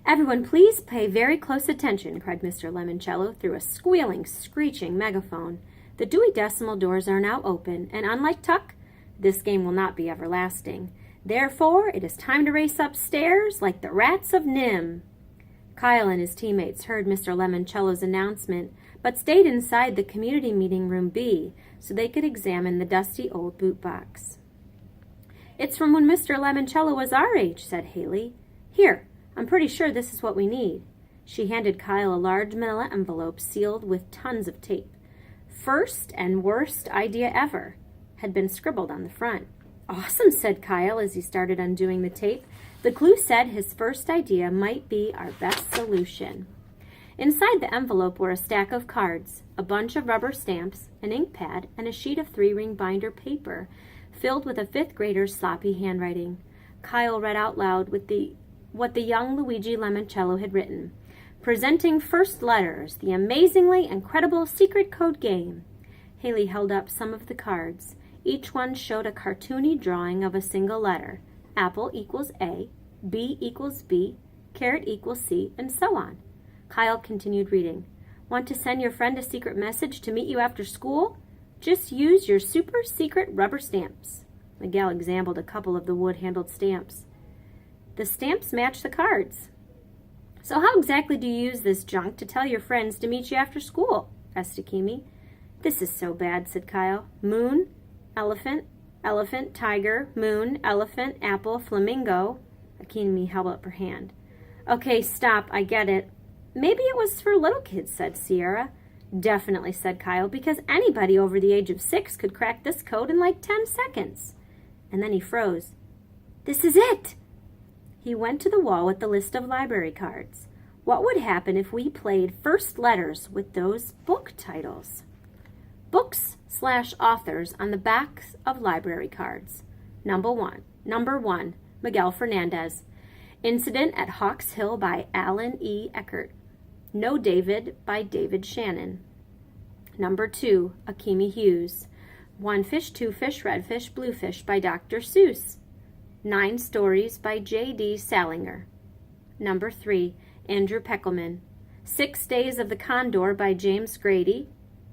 "Everyone please pay very close attention," cried Mr. Lemoncello through a squealing, screeching megaphone. "The Dewey Decimal doors are now open, and unlike Tuck, this game will not be everlasting. Therefore, it is time to race upstairs like the rats of Nim." Kyle and his teammates heard Mr. Lemoncello's announcement, but stayed inside the community meeting room B so they could examine the dusty old boot box. "It's from when Mr. Lemoncello was our age," said Haley. "Here, I'm pretty sure this is what we need." She handed Kyle a large manila envelope sealed with tons of tape. "First and worst idea ever," had been scribbled on the front. "Awesome," said Kyle as he started undoing the tape. The clue said his first idea might be our best solution. Inside the envelope were a stack of cards, a bunch of rubber stamps, an ink pad, and a sheet of 3-ring binder paper filled with a 5th grader's sloppy handwriting. Kyle read out loud what the young Luigi Lemoncello had written. "Presenting First Letters, the amazingly incredible secret code game." Haley held up some of the cards. Each one showed a cartoony drawing of a single letter. Apple equals A, B equals B, carrot equals C, and so on. Kyle continued reading. "Want to send your friend a secret message to meet you after school? Just use your super secret rubber stamps." Miguel examined a couple of the wood-handled stamps. "The stamps match the cards." "So how exactly do you use this junk to tell your friends to meet you after school?" asked Akimi. "This is so bad," said Kyle. "Moon, elephant, elephant, tiger, moon, elephant, apple, flamingo." Akimi held up her hand. "Okay, stop, I get it. Maybe it was for little kids," said Sierra. "Definitely," said Kyle, "because anybody over the age of 6 could crack this code in like 10 seconds. And then he froze. "This is it!" He went to the wall with the list of library cards. What would happen if we played First Letters with those book titles? Books/authors on the backs of library cards. Number one, Miguel Fernandez. Incident at Hawks Hill by Alan E. Eckert. No David by David Shannon. Number 2, Akimi Hughes. One Fish, Two Fish, Red Fish, Blue Fish by Dr. Seuss. 9 Stories by J.D. Salinger. Number 3, Andrew Peckelman. 6 Days of the Condor by James Grady.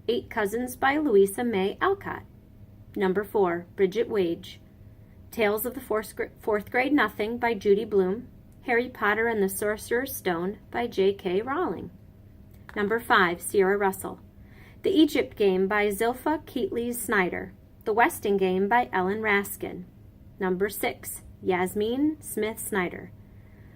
8 Cousins by Louisa May Alcott. Number 4, Bridget Wage. Tales of the Fourth Grade Nothing by Judy Blume. Harry Potter and the Sorcerer's Stone by J.K. Rowling. Number 5, Sierra Russell. The Egypt Game by Zilpha Keatley Snyder. The Westing Game by Ellen Raskin. Number 6, Yasmin Smith Snyder.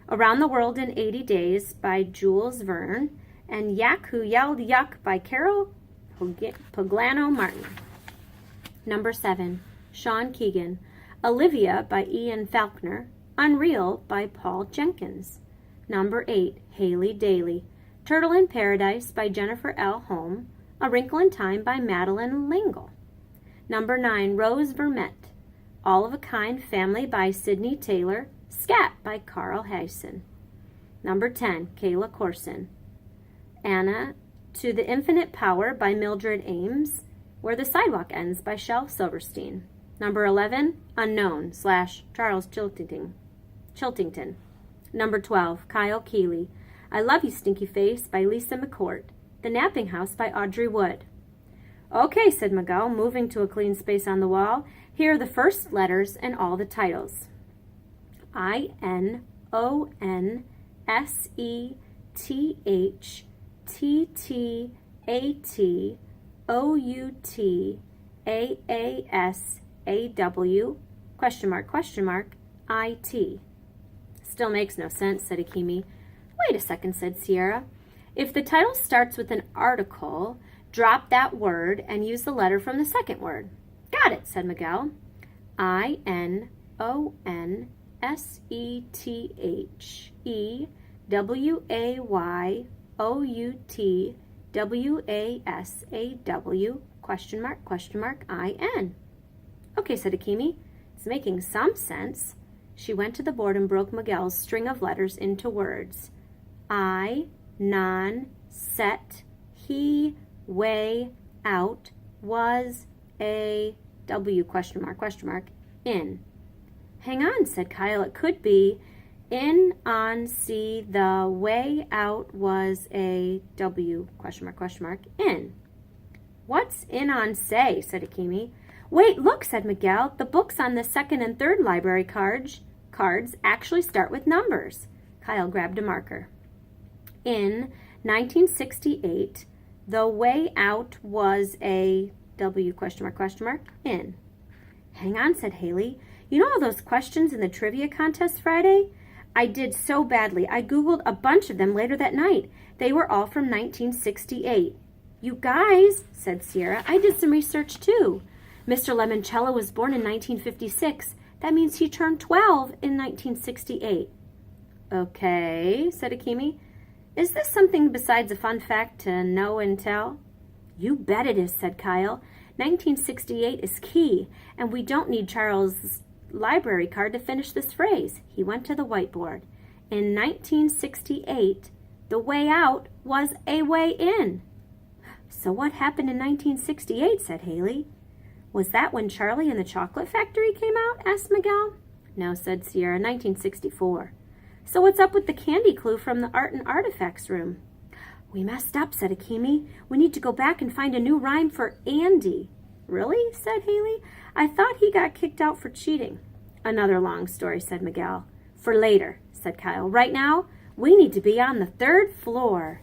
Around the World in 80 Days by Jules Verne. And Yak Who Yelled Yuck by Carol Puglano Martin. Number 7, Sean Keegan. Olivia by Ian Faulkner. Unreal by Paul Jenkins. Number 8, Haley Daly. Turtle in Paradise by Jennifer L. Holm. A Wrinkle in Time by Madeline Langle. Number 9, Rose Vermette. All of a Kind Family by Sidney Taylor. Scat by Carl Hyson. Number 10, Kayla Corson. Anna to the Infinite Power by Mildred Ames. Where the Sidewalk Ends by Shel Silverstein. Number 11, Unknown / Charles Chiltington. Number 12, Kyle Keeley. I Love You, Stinky Face by Lisa McCourt. The Napping House by Audrey Wood. "Okay," said Miguel, moving to a clean space on the wall. "Here are the first letters and all the titles. INONSETTATAUTASAW ? Still makes no sense, said Akimi. Wait a second, said Sierra. If the title starts with an article, drop that word and use the letter from the second word. Got it, said Miguel. INONSETTHEWAYOUTWASAW ? Okay, said Akimi. It's making some sense. She went to the board and broke Miguel's string of letters into words. I, non, set, he, way, out, was, a, W, ? In. Hang on, said Kyle. It could be In, on, see, the way out was a W, question mark, in. What's in, on, say, said Akimi. Wait, look, said Miguel. The books on the second and third library cards actually start with numbers. Kyle grabbed a marker. In 1968, the way out was a W, question mark, in. Hang on, said Haley. You know all those questions in the trivia contest Friday? I did so badly. I Googled a bunch of them later that night. They were all from 1968. You guys, said Sierra, I did some research too. Mr. Lemoncello was born in 1956. That means he turned 12 in 1968. Okay, said Akimi. Is this something besides a fun fact to know and tell? You bet it is, said Kyle. 1968 is key, and we don't need Charles' library card to finish this phrase. He went to the whiteboard. In 1968, the way out was a way in. So what happened in 1968, said Haley. Was that when Charlie and the Chocolate Factory came out? Asked Miguel. No, said Sierra, 1964. So what's up with the candy clue from the Art and Artifacts room? We messed up, said Akimi. We need to go back and find a new rhyme for Andy. Really? Said Haley. I thought he got kicked out for cheating. Another long story, said Miguel. For later, said Kyle. Right now, we need to be on the third floor.